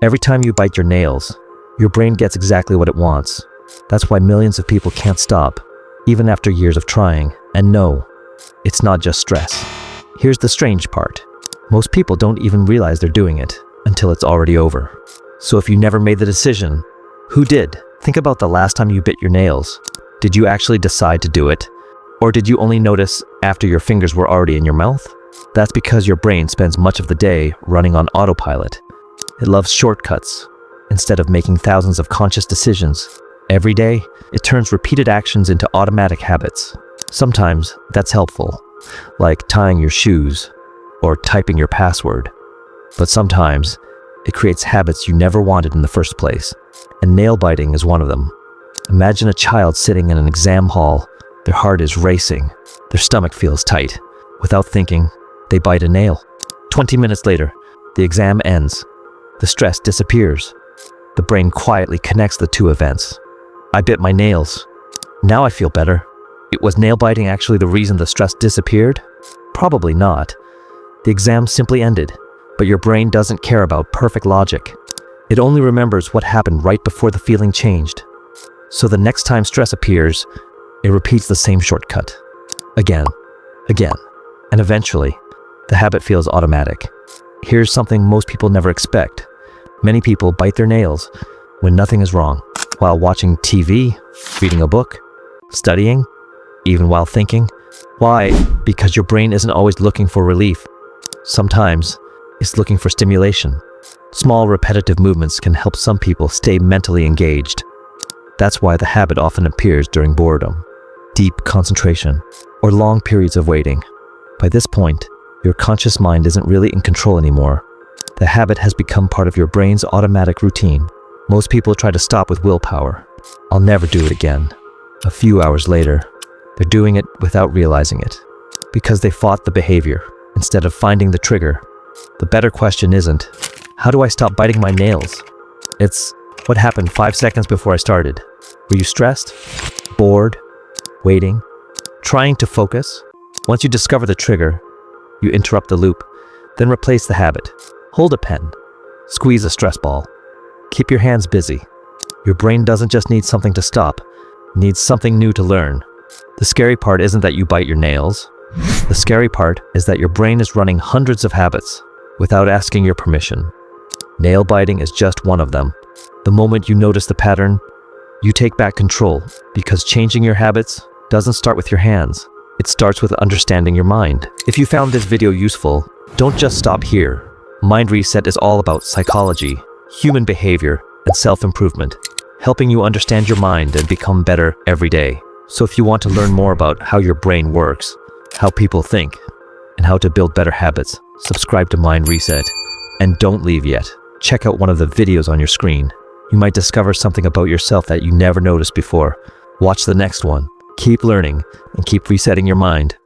Every time you bite your nails, your brain gets exactly what it wants. That's why millions of people can't stop, even after years of trying. And no, it's not just stress. Here's the strange part. Most people don't even realize they're doing it until it's already over. So if you never made the decision, who did? Think about the last time you bit your nails. Did you actually decide to do it? Or did you only notice after your fingers were already in your mouth? That's because your brain spends much of the day running on autopilot. It loves shortcuts. Instead of making thousands of conscious decisions every day, it turns repeated actions into automatic habits. Sometimes that's helpful, like tying your shoes or typing your password. But sometimes it creates habits you never wanted in the first place, and nail biting is one of them. Imagine a child sitting in an exam hall. Their heart is racing, their stomach feels tight. Without thinking, they bite a nail. 20 minutes later, the exam ends. The stress disappears. The brain quietly connects the two events. I bit my nails. Now I feel better. Was nail biting actually the reason the stress disappeared? Probably not. The exam simply ended, but your brain doesn't care about perfect logic. It only remembers what happened right before the feeling changed. So the next time stress appears, it repeats the same shortcut. Again, and eventually, the habit feels automatic. Here's something most people never expect. Many people bite their nails when nothing is wrong, while watching TV, reading a book, studying, even while thinking. Why? Because your brain isn't always looking for relief. Sometimes, it's looking for stimulation. Small repetitive movements can help some people stay mentally engaged. That's why the habit often appears during boredom, deep concentration, or long periods of waiting. By this point, your conscious mind isn't really in control anymore. The habit has become part of your brain's automatic routine. Most people try to stop with willpower. I'll never do it again. A few hours later, they're doing it without realizing it, because they fought the behavior instead of finding the trigger. The better question isn't, how do I stop biting my nails? It's, what happened 5 seconds before I started? Were you stressed? Bored? Waiting? Trying to focus? Once you discover the trigger, you interrupt the loop, then replace the habit. Hold a pen. Squeeze a stress ball. Keep your hands busy. Your brain doesn't just need something to stop, it needs something new to learn. The scary part isn't that you bite your nails. The scary part is that your brain is running hundreds of habits without asking your permission. Nail biting is just one of them. The moment you notice the pattern, you take back control, because changing your habits doesn't start with your hands. It starts with understanding your mind. If you found this video useful, don't just stop here. MindReset is all about psychology, human behavior, and self-improvement, helping you understand your mind and become better every day. So if you want to learn more about how your brain works, how people think, and how to build better habits, subscribe to MindReset. And don't leave yet. Check out one of the videos on your screen. You might discover something about yourself that you never noticed before. Watch the next one. Keep learning and keep resetting your mind.